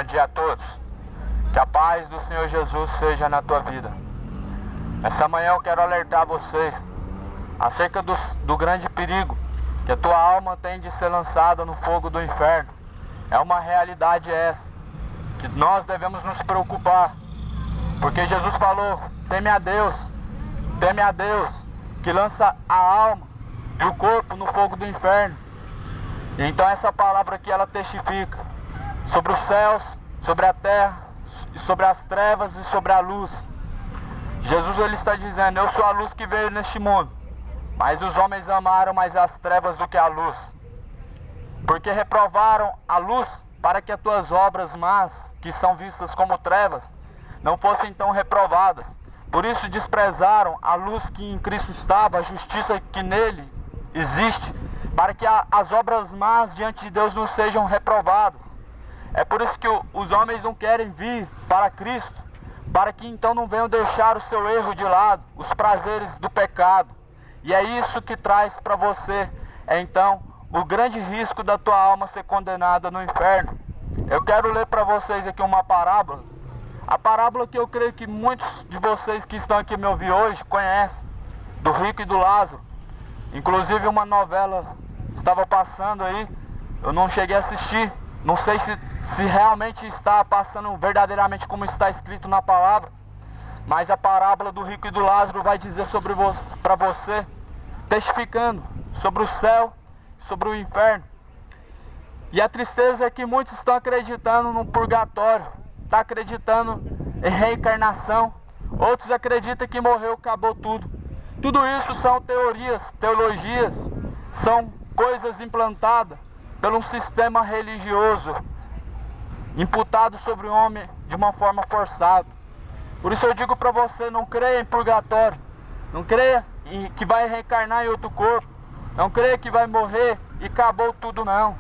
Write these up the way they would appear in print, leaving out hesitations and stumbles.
Bom dia a todos. Que a paz do Senhor Jesus seja na tua vida. Essa manhã eu quero alertar vocês acerca do grande perigo que a tua alma tem de ser lançada no fogo do inferno. É uma realidade essa, que nós devemos nos preocupar, porque Jesus falou: teme a Deus, que lança a alma e o corpo no fogo do inferno. E então essa palavra aqui, ela testifica sobre os céus, sobre a terra, sobre as trevas e sobre a luz. Jesus, ele está dizendo: eu sou a luz que veio neste mundo, mas os homens amaram mais as trevas do que a luz, porque reprovaram a luz, para que as tuas obras más, que são vistas como trevas, não fossem então reprovadas. Por isso desprezaram a luz que em Cristo estava, a justiça que nele existe, para que as obras más diante de Deus não sejam reprovadas. É por isso que os homens não querem vir para Cristo, para que então não venham deixar o seu erro de lado, os prazeres do pecado. E é isso que traz para você, então, o grande risco da tua alma ser condenada no inferno. Eu quero ler para vocês aqui uma parábola. A parábola que eu creio que muitos de vocês que estão aqui me ouvir hoje conhecem, do rico e do Lázaro. Inclusive uma novela estava passando aí, eu não cheguei a assistir. Não sei se realmente está passando verdadeiramente como está escrito na palavra, mas a parábola do rico e do Lázaro vai dizer para você, testificando sobre o céu, sobre o inferno. E a tristeza é que muitos estão acreditando no purgatório, estão acreditando em reencarnação. Outros acreditam que morreu, acabou tudo. Tudo isso são teorias, teologias, são coisas implantadas pelo um sistema religioso, imputado sobre o homem de uma forma forçada. Por isso eu digo para você, não creia em purgatório, não creia que vai reencarnar em outro corpo, não creia que vai morrer e acabou tudo, não.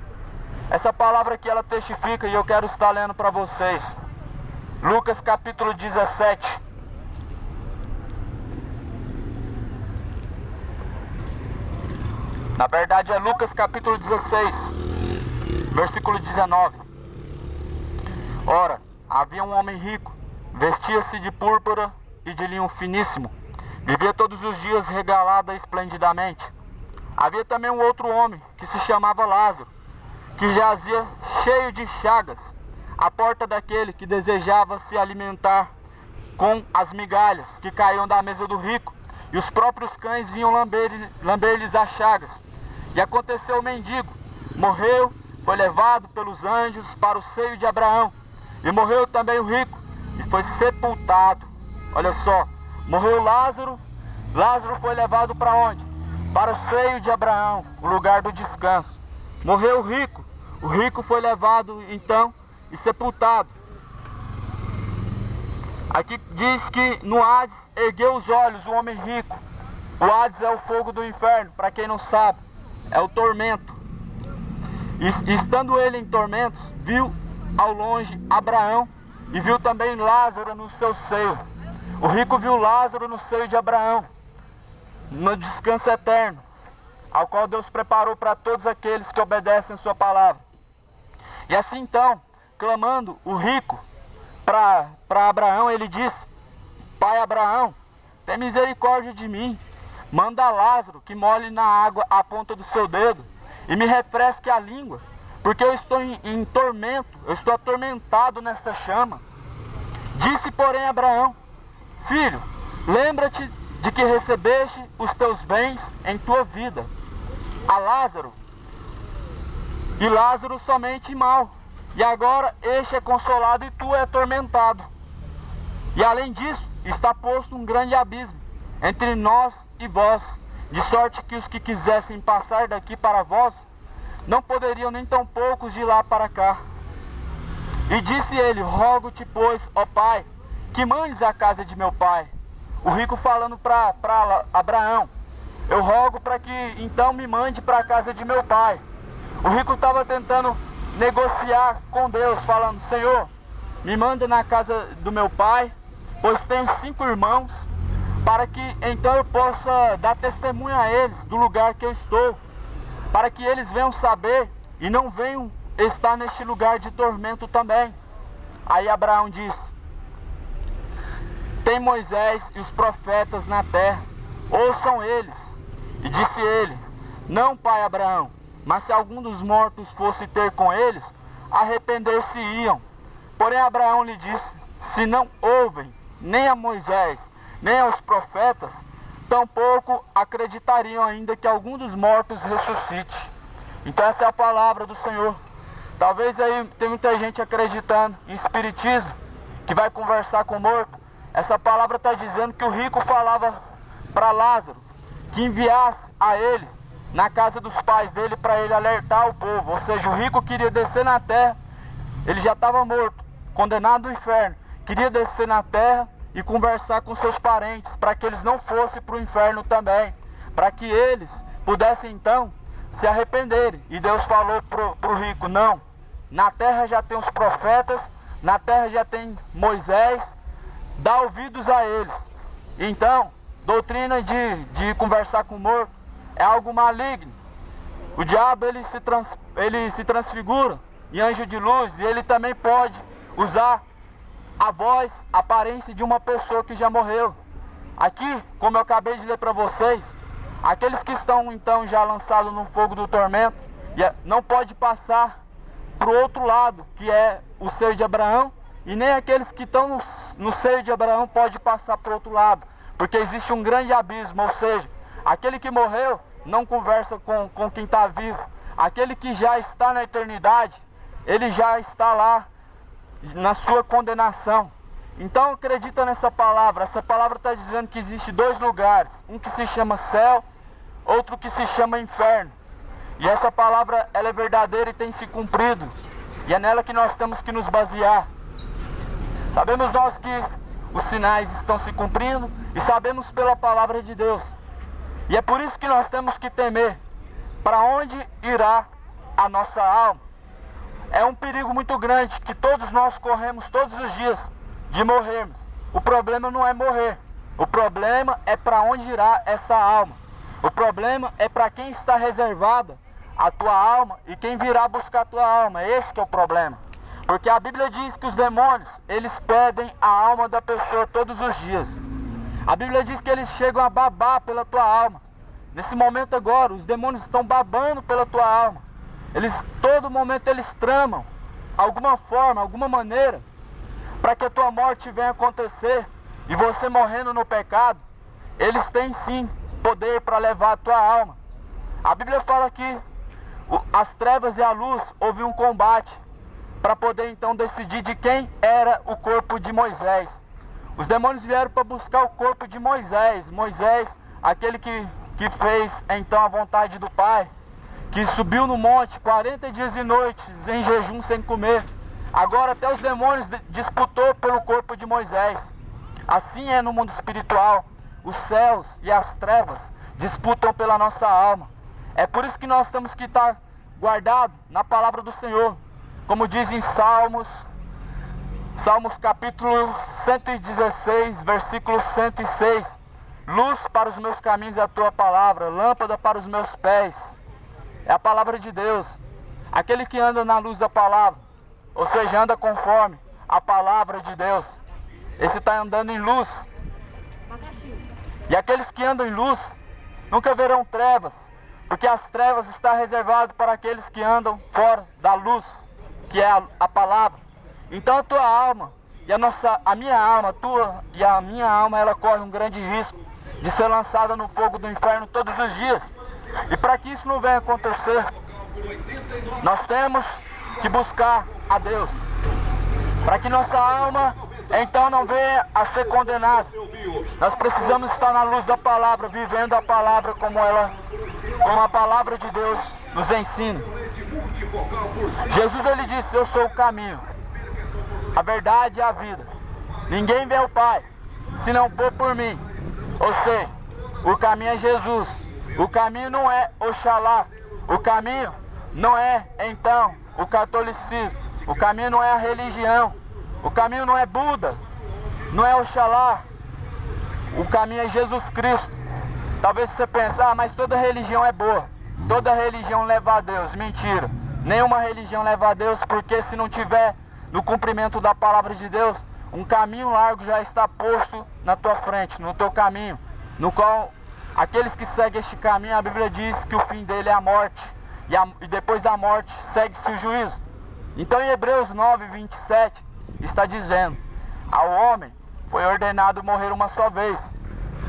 Essa palavra aqui, ela testifica, e eu quero estar lendo para vocês. Lucas capítulo 17. Na verdade é Lucas capítulo 16, versículo 19. Ora, havia um homem rico, vestia-se de púrpura e de linho finíssimo, vivia todos os dias regalado esplendidamente. Havia também um outro homem, que se chamava Lázaro, que jazia cheio de chagas, à porta daquele que desejava se alimentar com as migalhas que caíam da mesa do rico, e os próprios cães vinham lamber-lhes as chagas. E aconteceu o mendigo, morreu, foi levado pelos anjos para o seio de Abraão. E morreu também o rico, e foi sepultado. Olha só, morreu Lázaro, Lázaro foi levado para onde? Para o seio de Abraão, o lugar do descanso. Morreu o rico foi levado então e sepultado. Aqui diz que no Hades ergueu os olhos o homem rico. O Hades é o fogo do inferno, para quem não sabe, é o tormento. E estando ele em tormentos, viu ao longe Abraão e viu também Lázaro no seu seio. O rico viu Lázaro no seio de Abraão, no descanso eterno, ao qual Deus preparou para todos aqueles que obedecem a sua palavra. E assim então, clamando o rico para Abraão, ele disse: Pai Abraão, tem misericórdia de mim, manda Lázaro que molhe na água a ponta do seu dedo e me refresque a língua, porque eu estou em tormento, eu estou atormentado nesta chama. Disse, porém, Abraão: Filho, lembra-te de que recebeste os teus bens em tua vida, a Lázaro, e Lázaro somente mal, e agora este é consolado e tu é atormentado. E além disso, está posto um grande abismo entre nós e vós, de sorte que os que quisessem passar daqui para vós, não poderiam nem tão poucos de lá para cá. E disse ele: Rogo-te, pois, ó Pai, que mandes a casa de meu pai. O rico falando para Abraão: eu rogo para que então me mande para a casa de meu pai. O rico estava tentando negociar com Deus, falando: Senhor, me manda na casa do meu pai, pois tenho 5 irmãos, para que então eu possa dar testemunho a eles do lugar que eu estou, para que eles venham saber e não venham estar neste lugar de tormento também. Aí Abraão disse: tem Moisés e os profetas na terra, ouçam eles. E disse ele: não, pai Abraão, mas se algum dos mortos fosse ter com eles, arrepender-se-iam. Porém Abraão lhe disse: se não ouvem nem a Moisés, nem aos profetas, tampouco acreditariam ainda que algum dos mortos ressuscite. Então essa é a palavra do Senhor. Talvez aí tem muita gente acreditando em espiritismo, que vai conversar com o morto. Essa palavra está dizendo que o rico falava para Lázaro que enviasse a ele na casa dos pais dele para ele alertar o povo. Ou seja, o rico queria descer na terra, ele já estava morto, condenado ao inferno, queria descer na terra e conversar com seus parentes para que eles não fossem para o inferno também, para que eles pudessem então se arrependerem. E Deus falou para o rico: não, na terra já tem os profetas, na terra já tem Moisés, dá ouvidos a eles. Então, doutrina de conversar com o morto é algo maligno. O diabo ele se transfigura em anjo de luz, e ele também pode usar a voz, a aparência de uma pessoa que já morreu. Aqui, como eu acabei de ler para vocês, aqueles que estão então já lançados no fogo do tormento, não pode passar para o outro lado, que é o seio de Abraão, e nem aqueles que estão no seio de Abraão pode passar para o outro lado, porque existe um grande abismo. Ou seja, aquele que morreu não conversa com quem está vivo. Aquele que já está na eternidade, ele já está lá na sua condenação. Então acredita nessa palavra. Essa palavra está dizendo que existe dois lugares, um que se chama céu, outro que se chama inferno. E essa palavra ela é verdadeira e tem se cumprido, e é nela que nós temos que nos basear. Sabemos nós que os sinais estão se cumprindo, e sabemos pela palavra de Deus. E é por isso que nós temos que temer. Para onde irá a nossa alma? É um perigo muito grande que todos nós corremos todos os dias de morrermos. O problema não é morrer, o problema é para onde irá essa alma. O problema é para quem está reservada a tua alma e quem virá buscar a tua alma. Esse que é o problema. Porque a Bíblia diz que os demônios, eles pedem a alma da pessoa todos os dias. A Bíblia diz que eles chegam a babar pela tua alma. Nesse momento agora, os demônios estão babando pela tua alma. Todo momento eles tramam alguma forma, alguma maneira, para que a tua morte venha acontecer. E você morrendo no pecado, eles têm sim poder para levar a tua alma. A Bíblia fala que as trevas e a luz houve um combate para poder então decidir de quem era o corpo de Moisés. Os demônios vieram para buscar o corpo de Moisés. Moisés, aquele que fez então a vontade do Pai, que subiu no monte 40 dias e noites em jejum sem comer. Agora até os demônios disputou pelo corpo de Moisés. Assim é no mundo espiritual. Os céus e as trevas disputam pela nossa alma. É por isso que nós temos que estar guardados na palavra do Senhor. Como diz em Salmos capítulo 116, versículo 106. Luz para os meus caminhos é a tua palavra, lâmpada para os meus pés. É a palavra de Deus. Aquele que anda na luz da palavra, ou seja, anda conforme a palavra de Deus, esse está andando em luz. E aqueles que andam em luz nunca verão trevas, porque as trevas estão reservadas para aqueles que andam fora da luz, que é a palavra. Então a tua alma e a minha alma, a tua e a minha alma, ela corre um grande risco de ser lançada no fogo do inferno todos os dias. E para que isso não venha acontecer, nós temos que buscar a Deus, para que nossa alma então não venha a ser condenada. Nós precisamos estar na luz da palavra, vivendo a palavra como a palavra de Deus nos ensina. Jesus ele disse: eu sou o caminho, a verdade e a vida. Ninguém vê ao Pai se não for por mim. Ou seja, o caminho é Jesus. O caminho não é Oxalá. O caminho não é então o catolicismo. O caminho não é a religião. O caminho não é Buda, não é Oxalá. O caminho é Jesus Cristo. Talvez você pense: mas toda religião é boa, toda religião leva a Deus. Mentira. Nenhuma religião leva a Deus, porque se não tiver no cumprimento da palavra de Deus, um caminho largo já está posto na tua frente, no teu caminho, no qual aqueles que seguem este caminho, a Bíblia diz que o fim dele é a morte, e depois da morte segue-se o juízo. Então em Hebreus 9, 27, está dizendo: ao homem foi ordenado morrer uma só vez,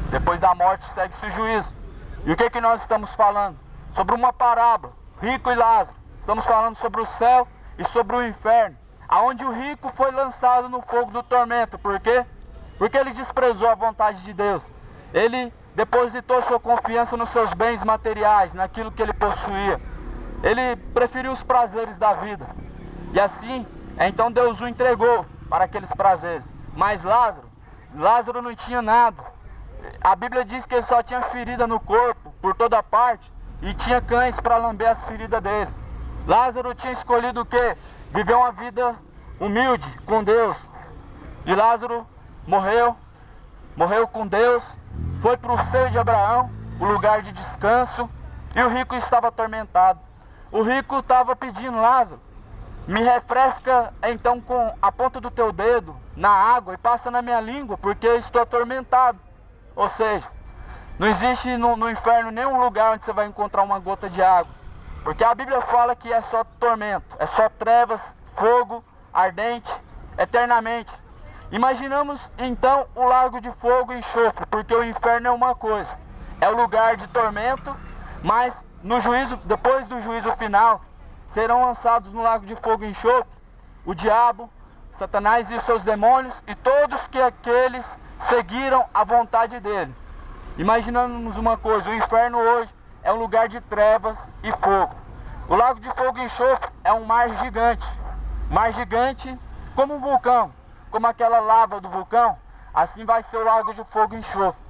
depois da morte segue-se o juízo. E o que nós estamos falando? Sobre uma parábola, rico e Lázaro. Estamos falando sobre o céu e sobre o inferno, aonde o rico foi lançado no fogo do tormento. Por quê? Porque ele desprezou a vontade de Deus. Ele depositou sua confiança nos seus bens materiais, naquilo que ele possuía. Ele preferiu os prazeres da vida. E assim, então Deus o entregou para aqueles prazeres. Mas Lázaro não tinha nada. A Bíblia diz que ele só tinha ferida no corpo, por toda parte, e tinha cães para lamber as feridas dele. Lázaro tinha escolhido o quê? Viver uma vida humilde com Deus. E Lázaro morreu com Deus, foi para o seio de Abraão, o lugar de descanso, e o rico estava atormentado. O rico estava pedindo: Lázaro, me refresca então com a ponta do teu dedo na água e passa na minha língua, porque eu estou atormentado. Ou seja, não existe no inferno nenhum lugar onde você vai encontrar uma gota de água, porque a Bíblia fala que é só tormento, é só trevas, fogo ardente, eternamente. Imaginamos então o lago de fogo e enxofre, porque o inferno é uma coisa, é o lugar de tormento, mas no juízo, depois do juízo final, serão lançados no lago de fogo e enxofre o diabo, Satanás e os seus demônios, e todos que aqueles seguiram a vontade dele. Imaginamos uma coisa: o inferno hoje é um lugar de trevas e fogo. O lago de fogo e enxofre é um mar gigante como um vulcão, como aquela lava do vulcão. Assim vai ser o lago de fogo e enxofre.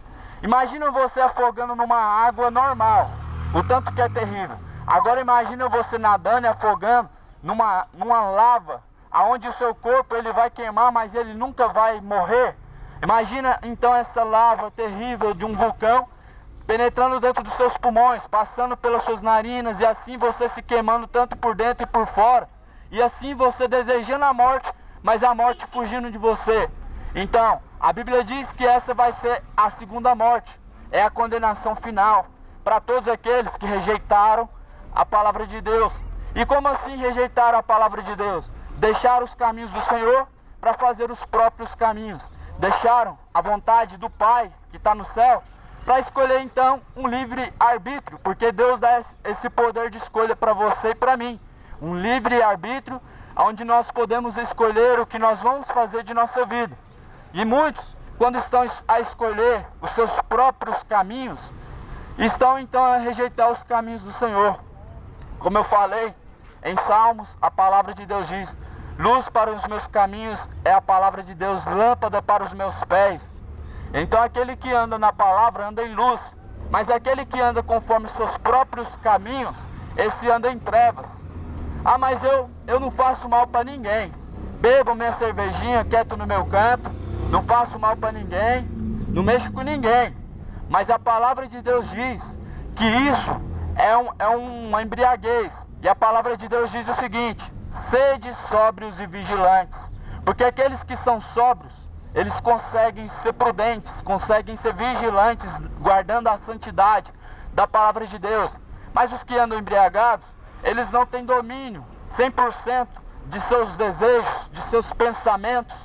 Imagina você afogando numa água normal, o tanto que é terrível. Agora imagina você nadando e afogando numa lava, aonde o seu corpo ele vai queimar, mas ele nunca vai morrer. Imagina então essa lava terrível de um vulcão penetrando dentro dos seus pulmões, passando pelas suas narinas, e assim você se queimando tanto por dentro e por fora, e assim você desejando a morte, mas a morte fugindo de você. Então, a Bíblia diz que essa vai ser a segunda morte, é a condenação final para todos aqueles que rejeitaram a palavra de Deus. E como assim rejeitaram a palavra de Deus? Deixaram os caminhos do Senhor para fazer os próprios caminhos. Deixaram a vontade do Pai que está no céu para escolher então um livre arbítrio, porque Deus dá esse poder de escolha para você e para mim. Um livre arbítrio onde nós podemos escolher o que nós vamos fazer de nossa vida. E muitos, quando estão a escolher os seus próprios caminhos, estão então a rejeitar os caminhos do Senhor. Como eu falei, em Salmos, a palavra de Deus diz: luz para os meus caminhos é a palavra de Deus, lâmpada para os meus pés. Então aquele que anda na palavra anda em luz, mas aquele que anda conforme seus próprios caminhos, esse anda em trevas. Ah, mas eu não faço mal para ninguém, bebo minha cervejinha quieto no meu canto, não faço mal para ninguém, não mexo com ninguém. Mas a palavra de Deus diz que isso é uma embriaguez. E a palavra de Deus diz o seguinte: sede sóbrios e vigilantes. Porque aqueles que são sóbrios, eles conseguem ser prudentes, conseguem ser vigilantes, guardando a santidade da palavra de Deus. Mas os que andam embriagados, eles não têm domínio 100% de seus desejos, de seus pensamentos,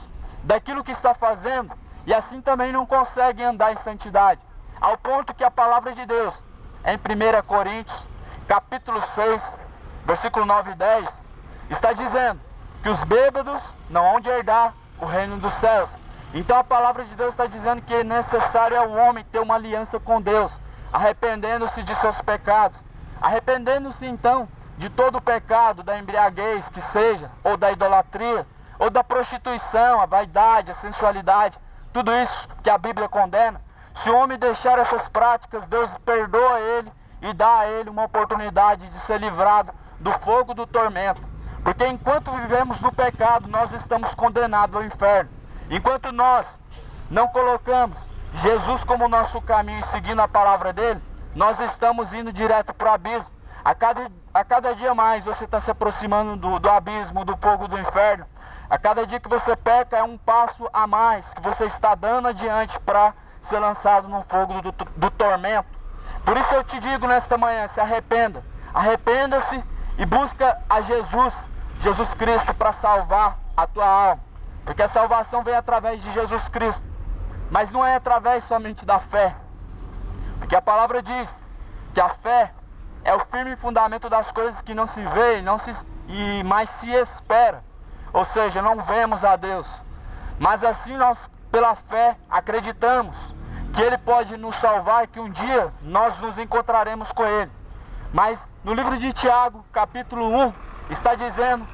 daquilo que está fazendo, e assim também não conseguem andar em santidade. Ao ponto que a palavra de Deus, em 1 Coríntios, capítulo 6, versículo 9 e 10, está dizendo que os bêbados não hão de herdar o reino dos céus. Então a palavra de Deus está dizendo que é necessário ao homem ter uma aliança com Deus, arrependendo-se de seus pecados, arrependendo-se então de todo o pecado, da embriaguez que seja, ou da idolatria, ou da prostituição, a vaidade, a sensualidade, tudo isso que a Bíblia condena. Se o homem deixar essas práticas, Deus perdoa ele e dá a ele uma oportunidade de ser livrado do fogo do tormento. Porque enquanto vivemos no pecado, nós estamos condenados ao inferno. Enquanto nós não colocamos Jesus como nosso caminho e seguindo a palavra dele, nós estamos indo direto para o abismo. A cada dia mais você está se aproximando do abismo, do fogo do inferno. A cada dia que você peca é um passo a mais que você está dando adiante para ser lançado no fogo do tormento. Por isso eu te digo nesta manhã, se arrependa. Arrependa-se e busca a Jesus Cristo, para salvar a tua alma. Porque a salvação vem através de Jesus Cristo. Mas não é através somente da fé. Porque a palavra diz que a fé é o firme fundamento das coisas que não se vê, mas se espera. Ou seja, não vemos a Deus. Mas assim nós, pela fé, acreditamos que Ele pode nos salvar e que um dia nós nos encontraremos com Ele. Mas no livro de Tiago, capítulo 1, está dizendo